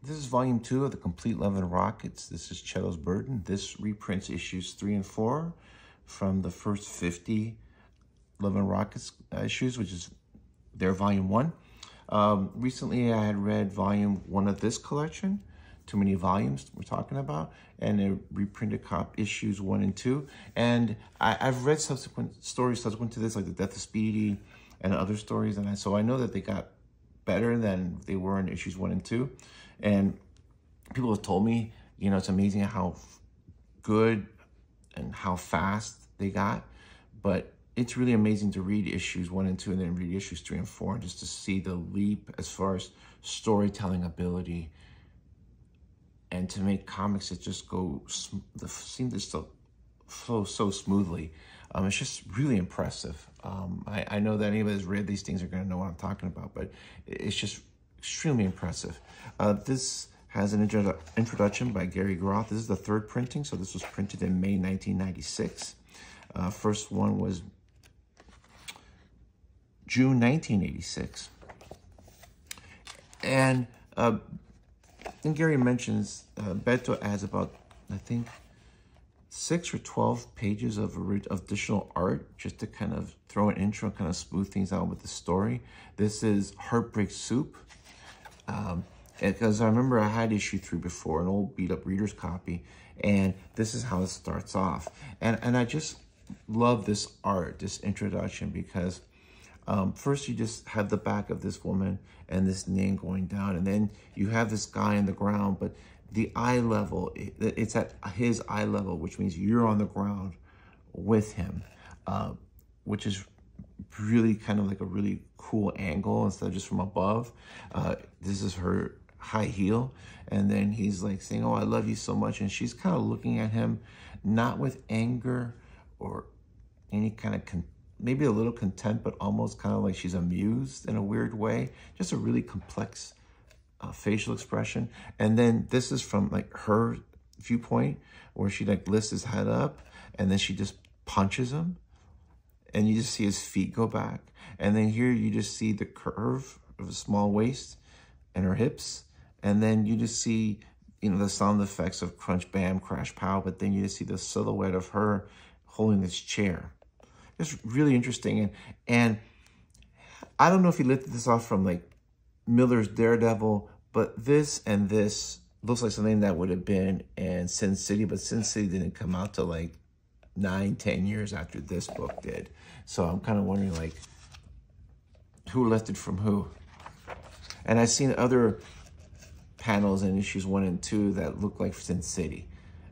This is volume 2 of the Complete Love and Rockets. This is Chelo's Burden. This reprints issues 3 and 4 from the first 50 Love and Rockets issues, which is their volume 1. Recently, I had read volume 1 of this collection, Too Many Volumes we're talking about, and it reprinted issues 1 and 2. And I've read subsequent stories subsequent to this, like The Death of Speedy and other stories, and so I know that they got better than they were in issues 1 and 2. And people have told me, you know, it's amazing how good and how fast they got, but it's really amazing to read issues 1 and 2 and then read issues 3 and 4 and just to see the leap as far as storytelling ability and to make comics that just seem to still flow so smoothly. It's just really impressive. I know that anybody that's read these things are going to know what I'm talking about, but it's just extremely impressive. This has an introduction by Gary Groth. This is the 3rd printing, so this was printed in May 1996. First one was June 1986. And Gary mentions Beto adds about, I think, 6 or 12 pages of additional art just to kind of throw an intro, kind of smooth things out with the story. This is Heartbreak Soup. Because I remember I had issue 3 before, an old beat up reader's copy, and this is how it starts off. And I just love this art, this introduction, because first you just have the back of this woman and this name going down, and then you have this guy in the ground, but the eye level, it's at his eye level, which means you're on the ground with him, which is really kind of like a really cool angle instead of just from above. This is her high heel, and then he's like saying, "Oh, I love you so much," and she's kind of looking at him, not with anger or any kind of maybe a little contempt, but almost kind of like she's amused in a weird way. Just a really complex facial expression. And then this is from like her viewpoint, where she like lifts his head up and then she just punches him, and you just see his feet go back. And then here you just see the curve of a small waist and her hips, and then you just see, you know, the sound effects of crunch, bam, crash, pow, but then you just see the silhouette of her holding this chair. It's really interesting. And I don't know if he lifted this off from like Miller's Daredevil, but this and this looks like something that would have been in Sin City, but Sin City didn't come out till like 9-10 years after this book did. So I'm kind of wondering, like, who lifted from who? And I've seen other panels in issues 1 and 2 that look like Sin City,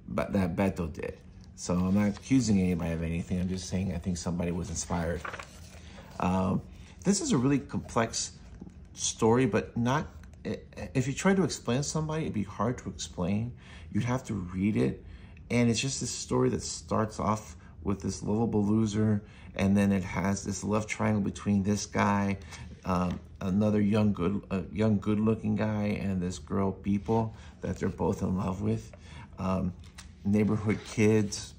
but that Beto did. So I'm not accusing anybody of anything. I'm just saying I think somebody was inspired. This is a really complex story, but not, if you try to explain to somebody, it'd be hard to explain. You'd have to read it. And it's just this story that starts off with this lovable loser, and then it has this love triangle between this guy, another young good-looking guy, and this girl, People, that they're both in love with. Neighborhood kids.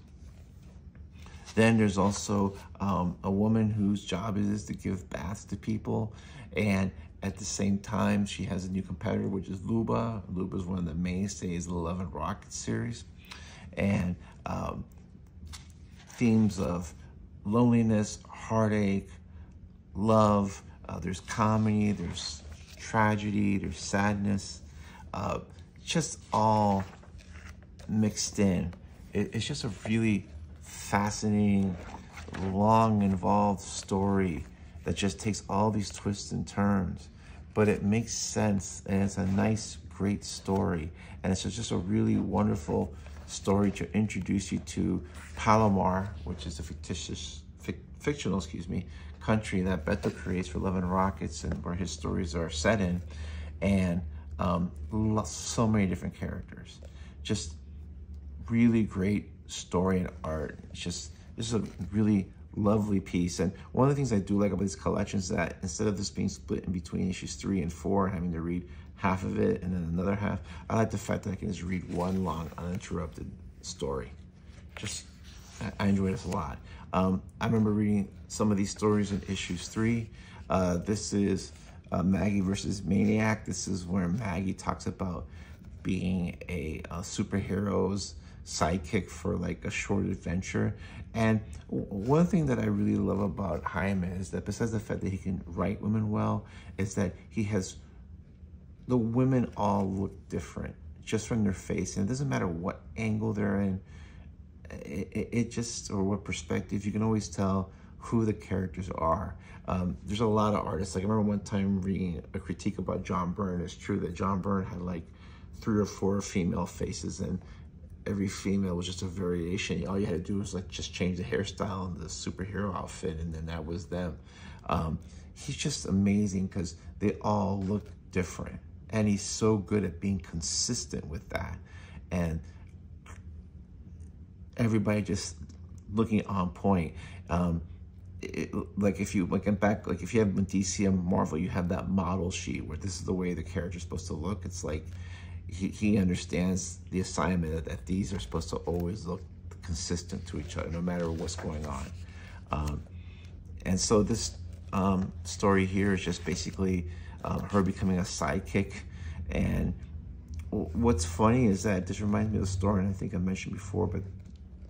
Then there's also a woman whose job it is to give baths to people, and at the same time she has a new competitor, which is Luba. Luba is one of the mainstays of the Love and Rockets series, and themes of loneliness, heartache, love. There's comedy, there's tragedy, there's sadness, just all mixed in. It's just a really fascinating, long, involved story that just takes all these twists and turns, but it makes sense, and it's a nice, great story, and it's just a really wonderful story to introduce you to Palomar, which is the fictional country that Beto creates for Love and Rockets, and where his stories are set in, and so many different characters. Just really great story and art. This is a really lovely piece. And one of the things I do like about this collection is that instead of this being split in between issues 3 and 4, having to read half of it and then another half, I like the fact that I can just read one long, uninterrupted story. I enjoy this a lot. I remember reading some of these stories in issues 3. This is Maggie versus Maniac. This is where Maggie talks about being a superhero's sidekick for like a short adventure. And one thing that I really love about Jaime is that besides the fact that he can write women well, is that he has, the women all look different just from their face. And it doesn't matter what angle they're in, it just, or what perspective, you can always tell who the characters are. There's a lot of artists. Like I remember one time reading a critique about John Byrne. It's true that John Byrne had like 3 or 4 female faces, and every female was just a variation. All you had to do was like just change the hairstyle and the superhero outfit, and then that was them. He's just amazing because they all look different, and he's so good at being consistent with that, and everybody just looking on point. Like if you look back, like if you have DC and Marvel, you have that model sheet where this is the way the character's supposed to look. It's like he understands the assignment that these are supposed to always look consistent to each other, no matter what's going on. And so this story here is just basically her becoming a sidekick. And what's funny is that this reminds me of the story, and I think I mentioned before, but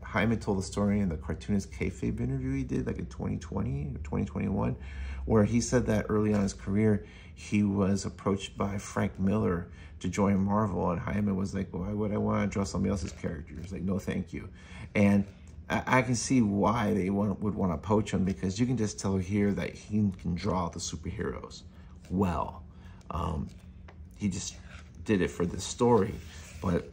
Jaime told the story in the cartoonist kayfabe interview he did like in 2020 or 2021, where he said that early on in his career, he was approached by Frank Miller to join Marvel, and Jaime was like, well, why would I want to draw somebody else's characters? Like, no, thank you. And I can see why they would want to poach him, because you can just tell here that he can draw the superheroes well. He just did it for the story, but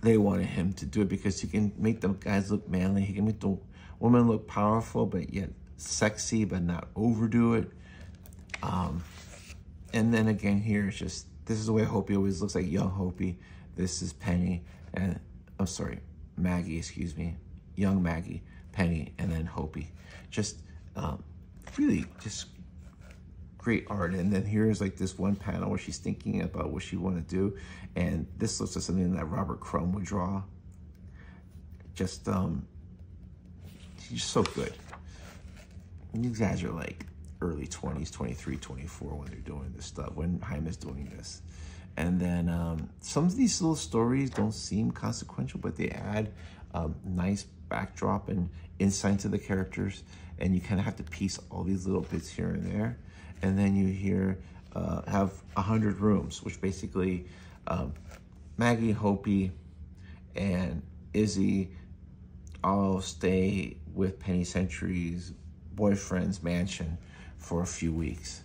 they wanted him to do it because he can make the guys look manly. He can make the women look powerful, but yet sexy, but not overdo it. And then again here, it's just, this is the way Hopi always looks, like young Hopi. This is Penny, and I'm sorry, Maggie, excuse me. Young Maggie, Penny, and then Hopi. Just really just great art. And then here's like this one panel where she's thinking about what she want to do, and this looks like something that Robert Crumb would draw. Just he's so good. And these guys are like early 20s, 23, 24 when they're doing this stuff, when Jaime's doing this. And then some of these little stories don't seem consequential, but they add nice backdrop and insight to the characters, and you kind of have to piece all these little bits here and there. And then you here have 100 rooms, which basically Maggie, Hopi, and Izzy all stay with Penny Century's boyfriend's mansion for a few weeks.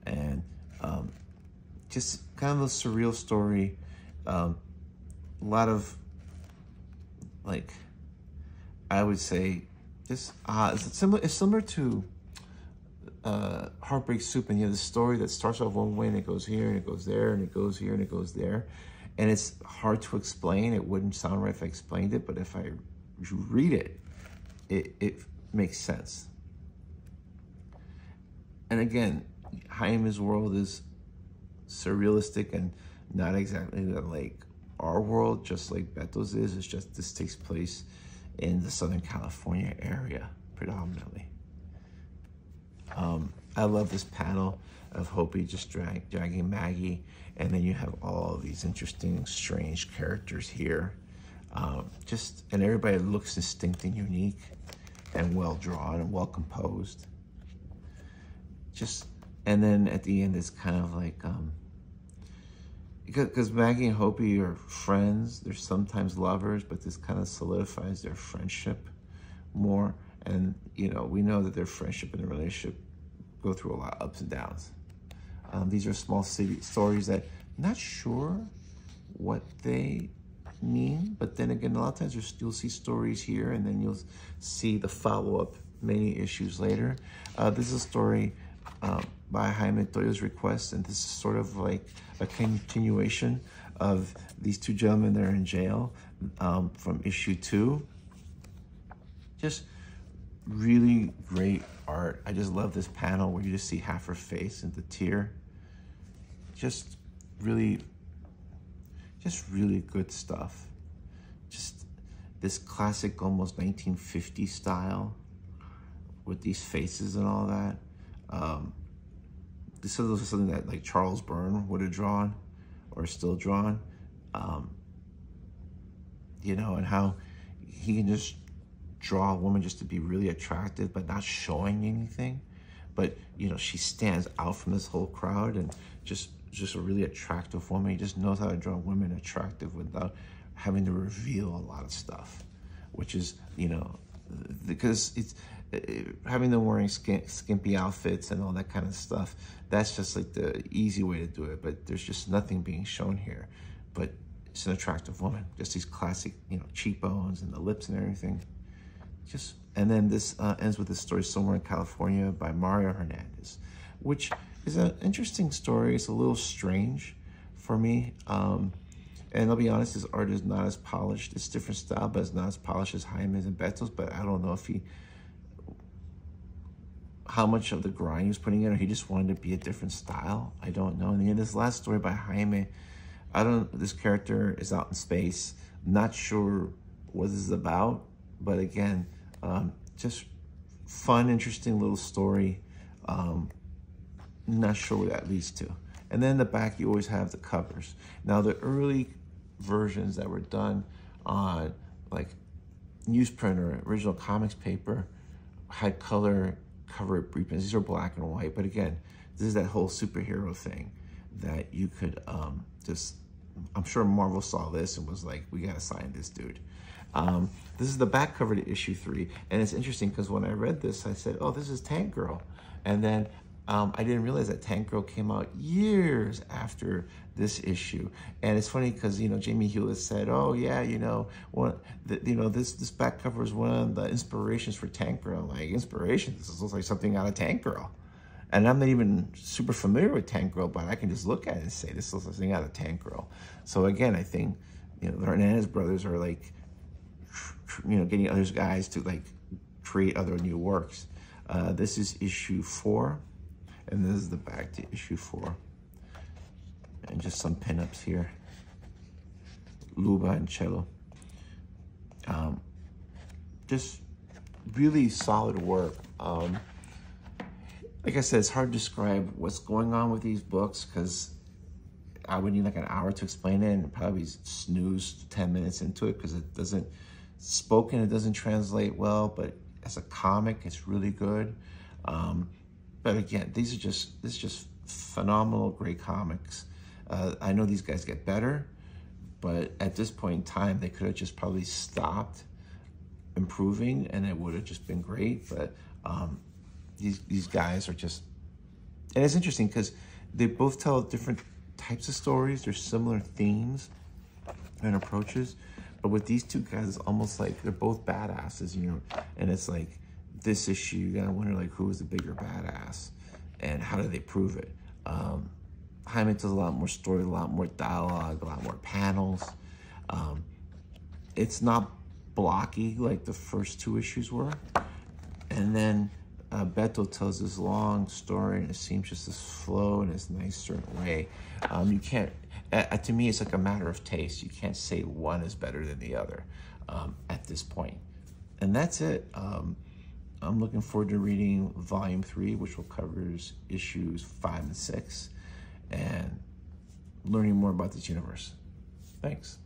And just kind of a surreal story. A lot of, like, I would say, just it's similar to Heartbreak Soup, and you have the story that starts off one way and it goes here and it goes there and it goes here and it goes there, and it's hard to explain. It wouldn't sound right if I explained it, but if I read it, it makes sense. And again, Jaime's world is surrealistic and not exactly like our world, just like Beto's is. It's just this takes place in the Southern California area predominantly. I love this panel of Hopi just dragging Maggie, and then you have all of these interesting, strange characters here. And everybody looks distinct and unique and well drawn and well composed. And then at the end, it's kind of like, because Maggie and Hopi are friends, they're sometimes lovers, but this kind of solidifies their friendship more. And, you know, we know that their friendship and their relationship go through a lot of ups and downs. These are small city stories that I'm not sure what they mean, but then again, a lot of times you'll see stories here, and then you'll see the follow-up many issues later. This is a story by Jaime Toyo's request, and this is sort of like a continuation of these two gentlemen that are in jail from issue 2. Just really great art. I just love this panel where you just see half her face and the tear. Just really good stuff. Just this classic, almost 1950 style with these faces and all that. this is something that like Charles Byrne would have drawn or still drawn, you know, and how he can just draw a woman just to be really attractive, but not showing anything. But, you know, she stands out from this whole crowd and just a really attractive woman. He just knows how to draw women attractive without having to reveal a lot of stuff, which is, you know, because it's having them wearing skimpy outfits and all that kind of stuff. That's just like the easy way to do it. But there's just nothing being shown here. But it's an attractive woman. Just these classic, you know, cheekbones and the lips and everything. And then this ends with this story, Somewhere in California by Mario Hernandez, which is an interesting story. It's a little strange for me. And I'll be honest, his art is not as polished. It's different style, but it's not as polished as Jaime's and Beto's. But I don't know if how much of the grind he was putting in, or he just wanted to be a different style. I don't know. And then this last story by Jaime, this character is out in space. Not sure what this is about, but again, just fun, interesting little story. Not sure what that leads to. And then in the back, you always have the covers. Now, the early versions that were done on like newsprint or original comics paper had color cover reprints. These are black and white. But again, this is that whole superhero thing that you could I'm sure Marvel saw this and was like, we got to sign this dude. This is the back cover to issue 3. And it's interesting because when I read this, I said, oh, this is Tank Girl. And then I didn't realize that Tank Girl came out years after this issue. And it's funny because, you know, Jamie Hewlett said, oh, yeah, you know, this back cover is one of the inspirations for Tank Girl. Like, inspiration? This looks like something out of Tank Girl. And I'm not even super familiar with Tank Girl, but I can just look at it and say, this looks like something out of Tank Girl. So again, I think, you know, the Hernandez brothers are like, you know, getting other guys to like create other new works. This is issue 4, and this is the back to issue 4. And just some pinups here. Luba and Chelo. Just really solid work. Like I said, it's hard to describe what's going on with these books because I would need like an hour to explain it and probably snooze 10 minutes into it because it doesn't translate well, but as a comic, it's really good. But again, this is just phenomenal, great comics. I know these guys get better, but at this point in time, they could have just probably stopped improving and it would have just been great. But these guys are just, and it's interesting because they both tell different types of stories. There's similar themes and approaches. But with these two guys, it's almost like they're both badasses, you know? And it's like this issue, you gotta wonder like who is the bigger badass and how do they prove it? Jaime does a lot more story, a lot more dialogue, a lot more panels. It's not blocky like the first 2 issues were. And then Beto tells this long story and it seems just this flow in this nice certain way. You can't, to me, it's like a matter of taste. You can't say one is better than the other at this point. And that's it. I'm looking forward to reading volume 3, which will covers issues 5 and 6, and learning more about this universe. Thanks.